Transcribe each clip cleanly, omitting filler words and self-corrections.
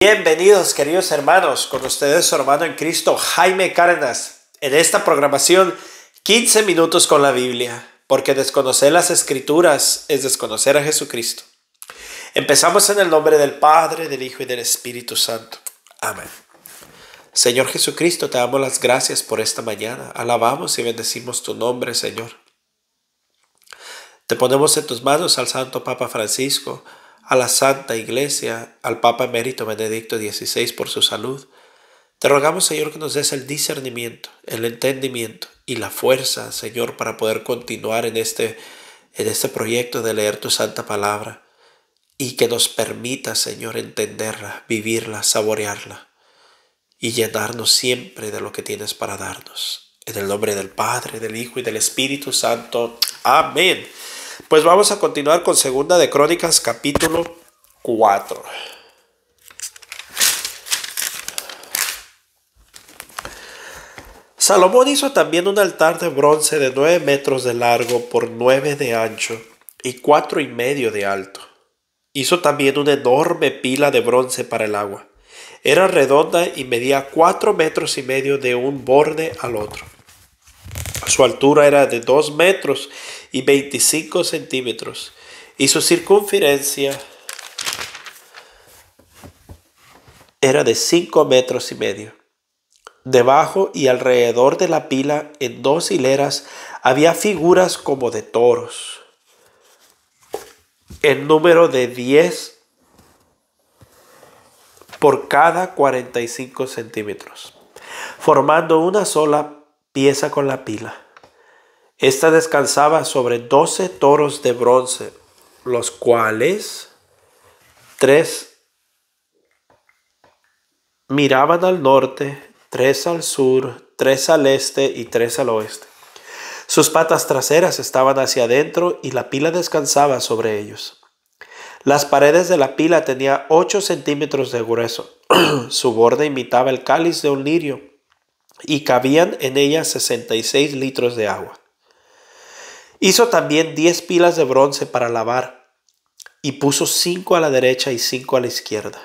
Bienvenidos, queridos hermanos, con ustedes su hermano en Cristo, Jaime Cárdenas, en esta programación 15 minutos con la Biblia, porque desconocer las Escrituras es desconocer a Jesucristo. Empezamos en el nombre del Padre, del Hijo y del Espíritu Santo. Amén. Señor Jesucristo, te damos las gracias por esta mañana. Alabamos y bendecimos tu nombre, Señor. Te ponemos en tus manos al Santo Papa Francisco, a la Santa Iglesia, al Papa Emérito Benedicto XVI por su salud. Te rogamos, Señor, que nos des el discernimiento, el entendimiento y la fuerza, Señor, para poder continuar en este proyecto de leer tu santa palabra y que nos permita, Señor, entenderla, vivirla, saborearla y llenarnos siempre de lo que tienes para darnos. En el nombre del Padre, del Hijo y del Espíritu Santo. Amén. Pues vamos a continuar con Segunda de Crónicas, capítulo 4. Salomón hizo también un altar de bronce de 9 metros de largo por 9 de ancho y 4,5 de alto. Hizo también una enorme pila de bronce para el agua. Era redonda y medía 4,5 metros de un borde al otro. Su altura era de 2 metros y 25 centímetros y su circunferencia era de 5,5 metros. Debajo y alrededor de la pila, en 2 hileras, había figuras como de toros, en número de 10 por cada 45 centímetros, formando una sola pieza con la pila. Esta descansaba sobre 12 toros de bronce, los cuales 3 miraban al norte, 3 al sur, 3 al este y 3 al oeste. Sus patas traseras estaban hacia adentro y la pila descansaba sobre ellos. Las paredes de la pila tenían 8 centímetros de grueso. Su borde imitaba el cáliz de un lirio y cabían en ella 66 litros de agua. Hizo también 10 pilas de bronce para lavar y puso 5 a la derecha y 5 a la izquierda.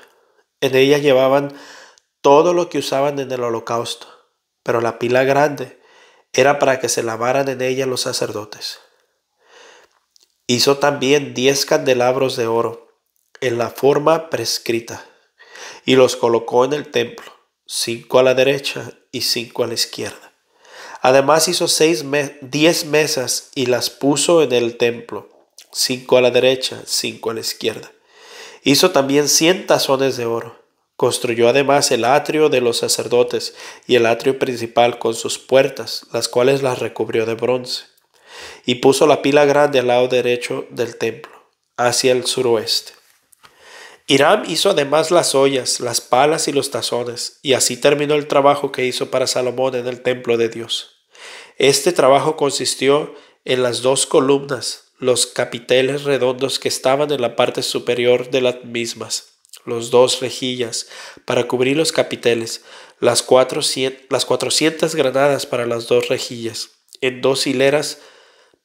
En ellas llevaban todo lo que usaban en el holocausto, pero la pila grande era para que se lavaran en ella los sacerdotes. Hizo también 10 candelabros de oro en la forma prescrita y los colocó en el templo, 5 a la derecha y 5 a la izquierda. Además hizo 10 mesas y las puso en el templo, 5 a la derecha, 5 a la izquierda. Hizo también 100 tazones de oro. Construyó además el atrio de los sacerdotes y el atrio principal con sus puertas, las cuales las recubrió de bronce. Y puso la pila grande al lado derecho del templo, hacia el suroeste. Hiram hizo además las ollas, las palas y los tazones, y así terminó el trabajo que hizo para Salomón en el templo de Dios. Este trabajo consistió en las 2 columnas, los capiteles redondos que estaban en la parte superior de las mismas, los 2 rejillas para cubrir los capiteles, las 400 granadas para las 2 rejillas, en 2 hileras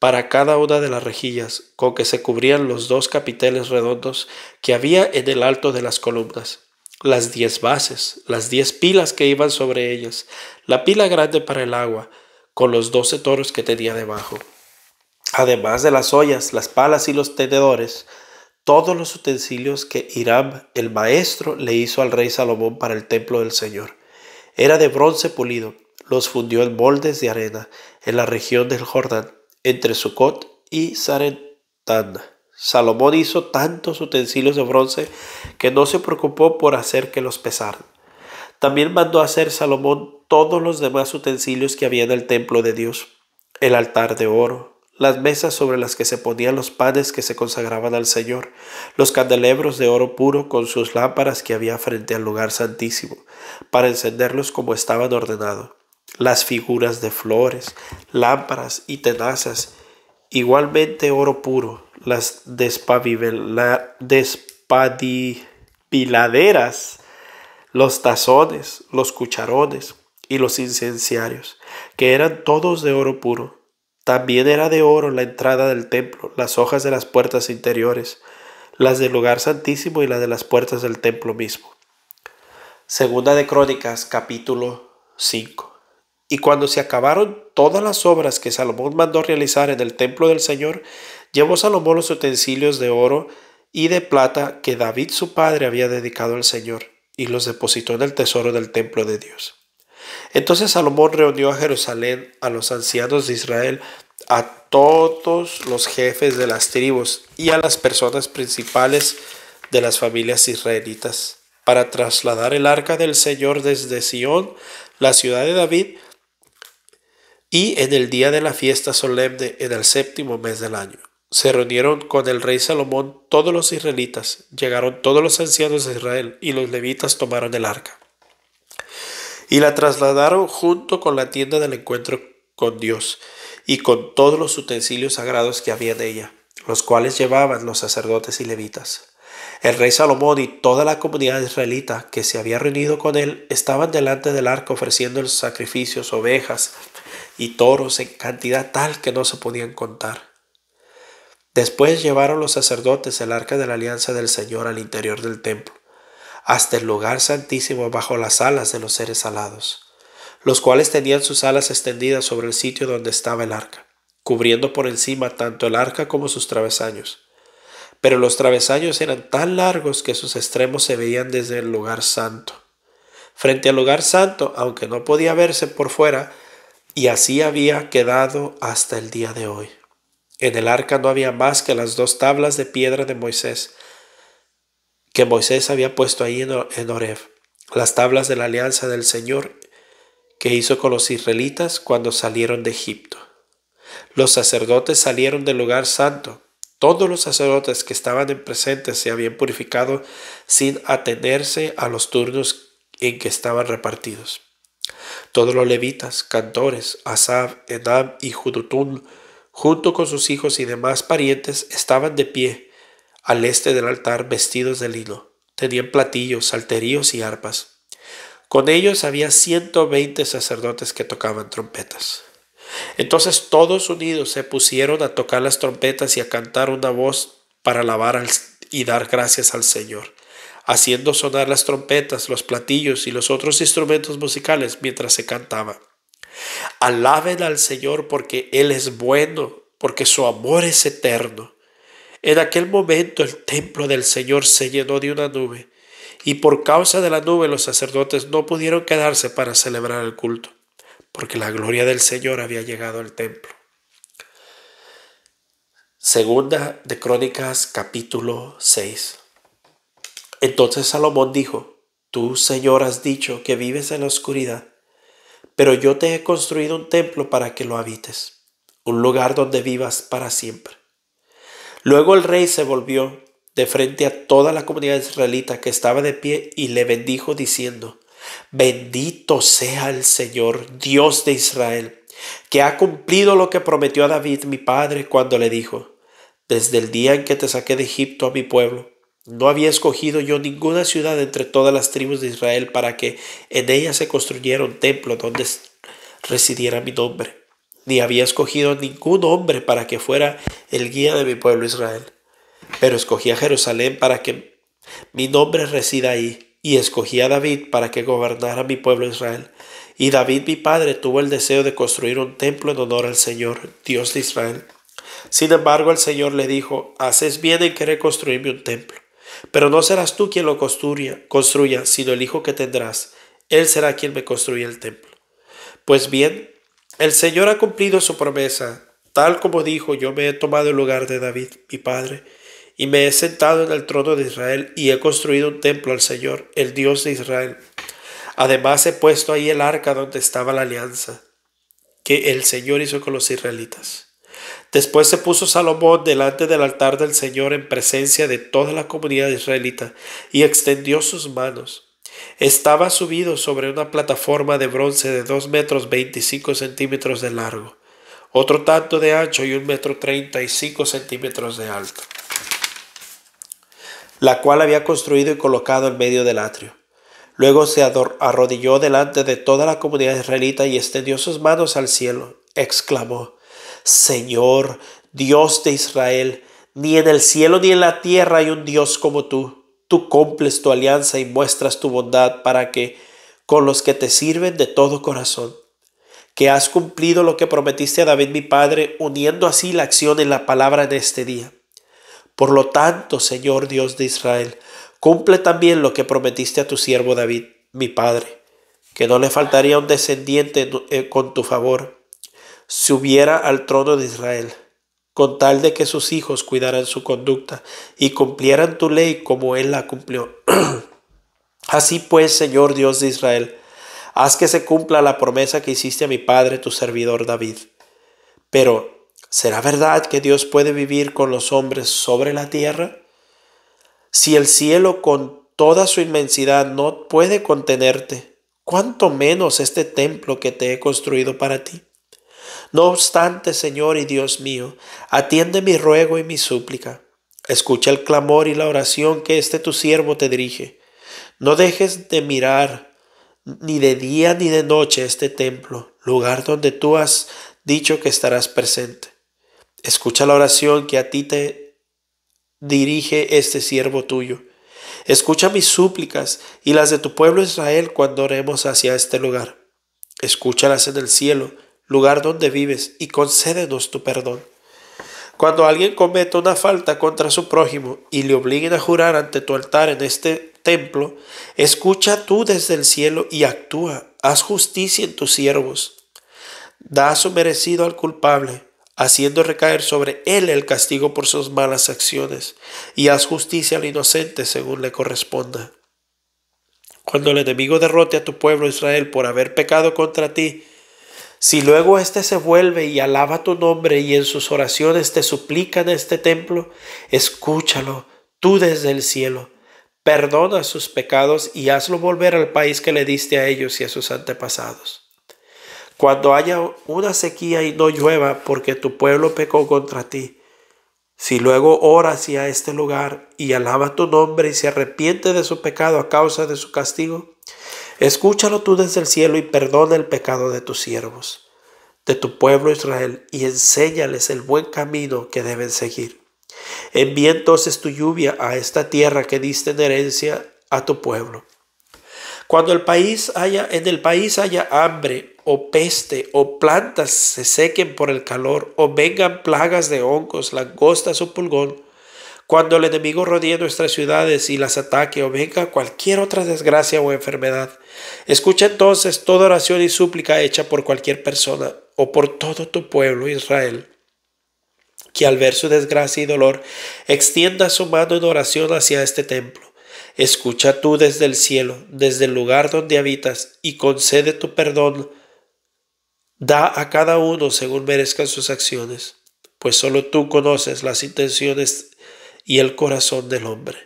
para cada una de las rejillas, con que se cubrían los 2 capiteles redondos que había en el alto de las columnas, las 10 bases, las 10 pilas que iban sobre ellas, la pila grande para el agua, con los 12 toros que tenía debajo. Además de las ollas, las palas y los tenedores, todos los utensilios que Hiram, el maestro, le hizo al rey Salomón para el templo del Señor. Era de bronce pulido, los fundió en moldes de arena, en la región del Jordán, entre Sucot y Zaretán. Salomón hizo tantos utensilios de bronce que no se preocupó por hacer que los pesaran. También mandó hacer Salomón todos los demás utensilios que había en el templo de Dios: el altar de oro, las mesas sobre las que se ponían los panes que se consagraban al Señor, los candelabros de oro puro con sus lámparas que había frente al lugar santísimo, para encenderlos como estaban ordenados, las figuras de flores, lámparas y tenazas, igualmente oro puro, las despadiladeras, los tazones, los cucharones y los incenciarios, que eran todos de oro puro. También era de oro la entrada del templo, las hojas de las puertas interiores, las del lugar santísimo y las de las puertas del templo mismo. Segunda de Crónicas, capítulo 5. Y cuando se acabaron todas las obras que Salomón mandó realizar en el templo del Señor, llevó Salomón los utensilios de oro y de plata que David su padre había dedicado al Señor, y los depositó en el tesoro del templo de Dios. Entonces Salomón reunió a Jerusalén a los ancianos de Israel, a todos los jefes de las tribus y a las personas principales de las familias israelitas, para trasladar el arca del Señor desde Sión, la ciudad de David, y en el día de la fiesta solemne, en el séptimo mes del año. Se reunieron con el rey Salomón todos los israelitas, llegaron todos los ancianos de Israel, y los levitas tomaron el arca y la trasladaron junto con la tienda del encuentro con Dios y con todos los utensilios sagrados que había en ella, los cuales llevaban los sacerdotes y levitas. El rey Salomón y toda la comunidad israelita que se había reunido con él estaban delante del arca ofreciendo los sacrificios, ovejas y toros en cantidad tal que no se podían contar. Después llevaron los sacerdotes el arca de la alianza del Señor al interior del templo, hasta el lugar santísimo bajo las alas de los seres alados, los cuales tenían sus alas extendidas sobre el sitio donde estaba el arca, cubriendo por encima tanto el arca como sus travesaños. Pero los travesaños eran tan largos que sus extremos se veían desde el lugar santo. Frente al lugar santo, aunque no podía verse por fuera, y así había quedado hasta el día de hoy. En el arca no había más que las 2 tablas de piedra de Moisés, que Moisés había puesto ahí en Horeb, las tablas de la alianza del Señor que hizo con los israelitas cuando salieron de Egipto. Los sacerdotes salieron del lugar santo. Todos los sacerdotes que estaban en presente se habían purificado sin atenerse a los turnos en que estaban repartidos. Todos los levitas, cantores, Asaf, Enam y Judutún, junto con sus hijos y demás parientes, estaban de pie al este del altar vestidos de lino. Tenían platillos, salterios y arpas. Con ellos había 120 sacerdotes que tocaban trompetas. Entonces todos unidos se pusieron a tocar las trompetas y a cantar una voz para alabar y dar gracias al Señor, haciendo sonar las trompetas, los platillos y los otros instrumentos musicales mientras se cantaba. Alaben al Señor porque Él es bueno, porque su amor es eterno. En aquel momento el templo del Señor se llenó de una nube, y por causa de la nube los sacerdotes no pudieron quedarse para celebrar el culto, porque la gloria del Señor había llegado al templo. Segunda de Crónicas, capítulo 6. Entonces Salomón dijo: Tú, Señor, has dicho que vives en la oscuridad, pero yo te he construido un templo para que lo habites, un lugar donde vivas para siempre. Luego el rey se volvió de frente a toda la comunidad israelita que estaba de pie y le bendijo diciendo: Bendito sea el Señor, Dios de Israel, que ha cumplido lo que prometió a David mi padre cuando le dijo: Desde el día en que te saqué de Egipto a mi pueblo, no había escogido yo ninguna ciudad entre todas las tribus de Israel para que en ella se construyera un templo donde residiera mi nombre, ni había escogido ningún hombre para que fuera el guía de mi pueblo Israel. Pero escogí a Jerusalén para que mi nombre resida ahí, y escogí a David para que gobernara mi pueblo Israel. Y David mi padre tuvo el deseo de construir un templo en honor al Señor, Dios de Israel. Sin embargo, el Señor le dijo: Haces bien en querer construirme un templo, pero no serás tú quien lo construya, sino el hijo que tendrás. Él será quien me construya el templo. Pues bien, el Señor ha cumplido su promesa. Tal como dijo, yo me he tomado el lugar de David, mi padre, y me he sentado en el trono de Israel y he construido un templo al Señor, el Dios de Israel. Además he puesto ahí el arca donde estaba la alianza que el Señor hizo con los israelitas. Después se puso Salomón delante del altar del Señor en presencia de toda la comunidad israelita y extendió sus manos. Estaba subido sobre una plataforma de bronce de 2 metros 25 centímetros de largo, otro tanto de ancho y 1 metro 35 centímetros de alto, la cual había construido y colocado en medio del atrio. Luego se arrodilló delante de toda la comunidad israelita y extendió sus manos al cielo. Exclamó: Señor, Dios de Israel, ni en el cielo ni en la tierra hay un Dios como tú, tú cumples tu alianza y muestras tu bondad para que con los que te sirven de todo corazón, que has cumplido lo que prometiste a David mi padre, uniendo así la acción y la palabra en este día. Por lo tanto, Señor Dios de Israel, cumple también lo que prometiste a tu siervo David, mi padre, que no le faltaría un descendiente con tu favor, si hubiera al trono de Israel, con tal de que sus hijos cuidaran su conducta y cumplieran tu ley como él la cumplió. Así pues, Señor Dios de Israel, haz que se cumpla la promesa que hiciste a mi padre, tu servidor David. Pero, ¿será verdad que Dios puede vivir con los hombres sobre la tierra? Si el cielo con toda su inmensidad no puede contenerte, ¿cuánto menos este templo que te he construido para ti? No obstante, Señor y Dios mío, atiende mi ruego y mi súplica. Escucha el clamor y la oración que tu siervo te dirige. No dejes de mirar ni de día ni de noche este templo, lugar donde tú has dicho que estarás presente. Escucha la oración que a ti te dirige este siervo tuyo. Escucha mis súplicas y las de tu pueblo Israel cuando oremos hacia este lugar. Escúchalas en el cielo, lugar donde vives, y concédenos tu perdón. Cuando alguien cometa una falta contra su prójimo y le obliguen a jurar ante tu altar en este templo, escucha tú desde el cielo y actúa. Haz justicia en tus siervos. Da su merecido al culpable, haciendo recaer sobre él el castigo por sus malas acciones, y haz justicia al inocente según le corresponda. Cuando el enemigo derrote a tu pueblo Israel por haber pecado contra ti, si luego éste se vuelve y alaba tu nombre y en sus oraciones te suplica en este templo, escúchalo tú desde el cielo. Perdona sus pecados y hazlo volver al país que le diste a ellos y a sus antepasados. Cuando haya una sequía y no llueva porque tu pueblo pecó contra ti, si luego ora hacia este lugar y alaba tu nombre y se arrepiente de su pecado a causa de su castigo, escúchalo tú desde el cielo y perdona el pecado de tus siervos, de tu pueblo Israel, y enséñales el buen camino que deben seguir. Envía entonces tu lluvia a esta tierra que diste en herencia a tu pueblo. Cuando en el país haya hambre o peste o plantas se sequen por el calor o vengan plagas de hongos, langostas o pulgón, cuando el enemigo rodee nuestras ciudades y las ataque o venga cualquier otra desgracia o enfermedad, escucha entonces toda oración y súplica hecha por cualquier persona o por todo tu pueblo Israel, que al ver su desgracia y dolor extienda su mano en oración hacia este templo. Escucha tú desde el cielo, desde el lugar donde habitas, y concede tu perdón. Da a cada uno según merezcan sus acciones, pues solo tú conoces las intenciones y el corazón del hombre.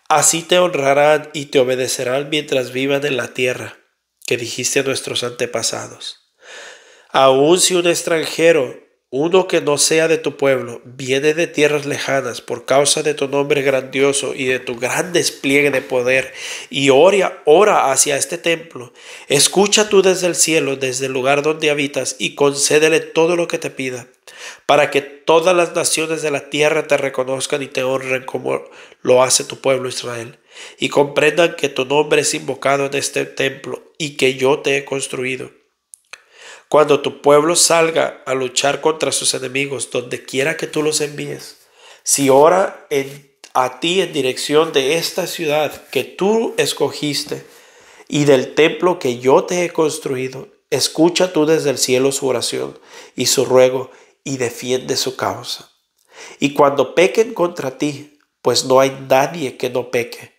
Así te honrarán y te obedecerán mientras vivan en la tierra que dijiste a nuestros antepasados. Aun si un extranjero, uno que no sea de tu pueblo, viene de tierras lejanas por causa de tu nombre grandioso y de tu gran despliegue de poder, y ora hacia este templo, escucha tú desde el cielo, desde el lugar donde habitas, y concédele todo lo que te pida, para que todas las naciones de la tierra te reconozcan y te honren como lo hace tu pueblo Israel, y comprendan que tu nombre es invocado en este templo y que yo te he construido. Cuando tu pueblo salga a luchar contra sus enemigos, donde quiera que tú los envíes, si ora a ti en dirección de esta ciudad que tú escogiste y del templo que yo te he construido, escucha tú desde el cielo su oración y su ruego y defiende su causa. Y cuando pequen contra ti, pues no hay nadie que no peque,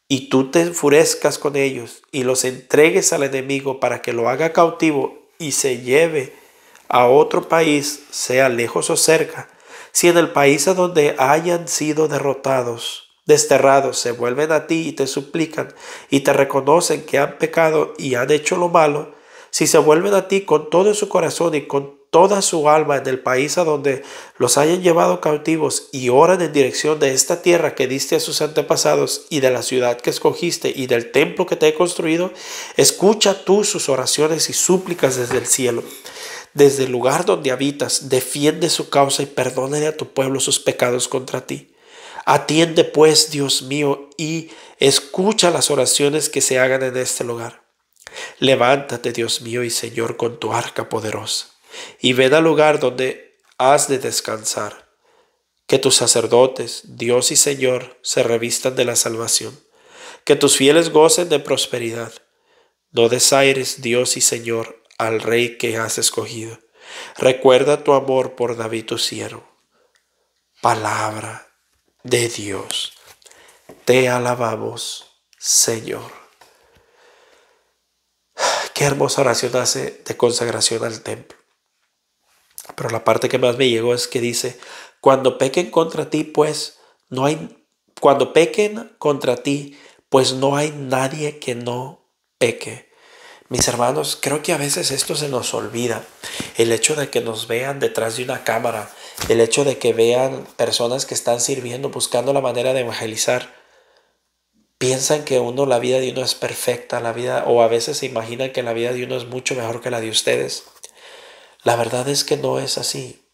y tú te enfurezcas con ellos y los entregues al enemigo para que lo haga cautivo y se lleve a otro país, sea lejos o cerca, si en el país a donde hayan sido desterrados, se vuelven a ti y te suplican y te reconocen que han pecado y han hecho lo malo, si se vuelven a ti con todo su corazón y con toda su alma en el país a donde los hayan llevado cautivos y oran en dirección de esta tierra que diste a sus antepasados y de la ciudad que escogiste y del templo que te he construido, escucha tú sus oraciones y súplicas desde el cielo. Desde el lugar donde habitas, defiende su causa y perdónale a tu pueblo sus pecados contra ti. Atiende pues, Dios mío, y escucha las oraciones que se hagan en este lugar. Levántate, Dios mío y Señor, con tu arca poderosa, y ven al lugar donde has de descansar. Que tus sacerdotes, Dios y Señor, se revistan de la salvación. Que tus fieles gocen de prosperidad. No desaires, Dios y Señor, al Rey que has escogido. Recuerda tu amor por David tu siervo. Palabra de Dios. Te alabamos, Señor. Qué hermosa oración hace de consagración al templo. Pero la parte que más me llegó es que dice, cuando pequen contra ti, pues cuando pequen contra ti, pues no hay nadie que no peque. Mis hermanos, creo que a veces esto se nos olvida. El hecho de que nos vean detrás de una cámara, el hecho de que vean personas que están sirviendo, buscando la manera de evangelizar, piensan que la vida de uno es perfecta, o a veces se imaginan que la vida de uno es mucho mejor que la de ustedes. La verdad es que no es así.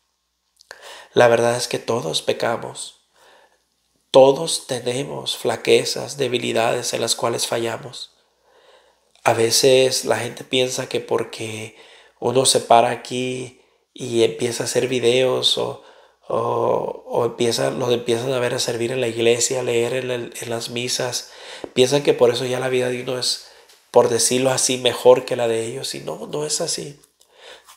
La verdad es que todos pecamos. Todos tenemos flaquezas, debilidades en las cuales fallamos. A veces la gente piensa que porque uno se para aquí y empieza a hacer videos o los empiezan a ver a servir en la iglesia, a leer en las misas, piensan que por eso ya la vida de uno es, por decirlo así, mejor que la de ellos. Y no, no es así.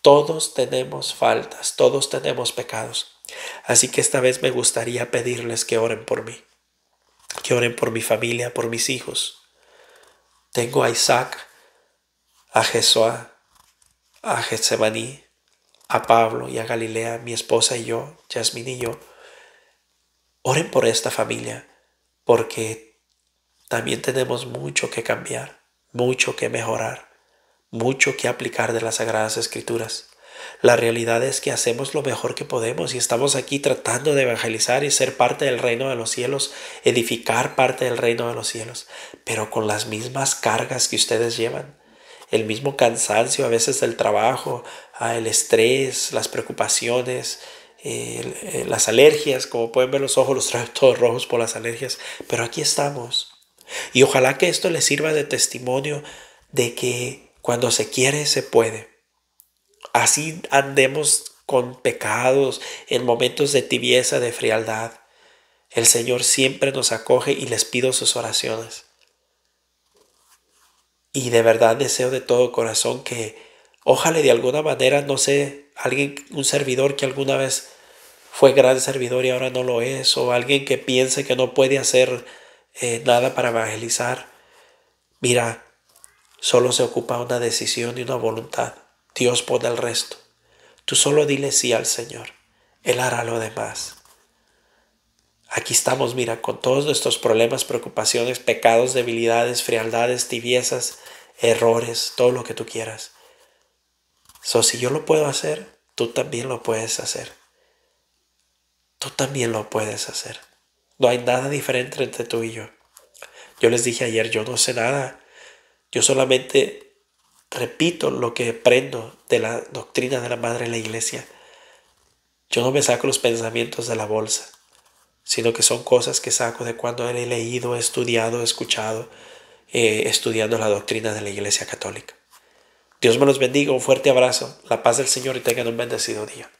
Todos tenemos faltas, todos tenemos pecados. Así que esta vez me gustaría pedirles que oren por mí, que oren por mi familia, por mis hijos. Tengo a Isaac, a Jesúa, a Getsemaní, a Pablo y a Galilea, mi esposa y yo, Yasmín y yo. Oren por esta familia, porque también tenemos mucho que cambiar, mucho que mejorar, mucho que aplicar de las Sagradas Escrituras. La realidad es que hacemos lo mejor que podemos y estamos aquí tratando de evangelizar y ser parte del reino de los cielos, edificar parte del reino de los cielos, pero con las mismas cargas que ustedes llevan, el mismo cansancio a veces del trabajo, el estrés, las preocupaciones, las alergias, como pueden ver los ojos los traigo todos rojos por las alergias, pero aquí estamos. Y ojalá que esto les sirva de testimonio de que cuando se quiere se puede. Así andemos con pecados en momentos de tibieza, de frialdad. El Señor siempre nos acoge y les pido sus oraciones. Y de verdad deseo de todo corazón que ojalá de alguna manera, no sé, un servidor que alguna vez fue gran servidor y ahora no lo es, o alguien que piense que no puede hacer nada para evangelizar. Mira, solo se ocupa una decisión y una voluntad. Dios pone el resto. Tú solo dile sí al Señor. Él hará lo demás. Aquí estamos, mira, con todos nuestros problemas, preocupaciones, pecados, debilidades, frialdades, tibiezas, errores, todo lo que tú quieras. Si yo lo puedo hacer, tú también lo puedes hacer. Tú también lo puedes hacer. No hay nada diferente entre tú y yo. Yo les dije ayer, yo no sé nada. Yo solamente repito lo que aprendo de la doctrina de la Madre de la Iglesia. Yo no me saco los pensamientos de la bolsa, sino que son cosas que saco de cuando he leído, he estudiado, he escuchado, estudiando la doctrina de la Iglesia Católica. Dios me los bendiga, un fuerte abrazo, la paz del Señor y tengan un bendecido día.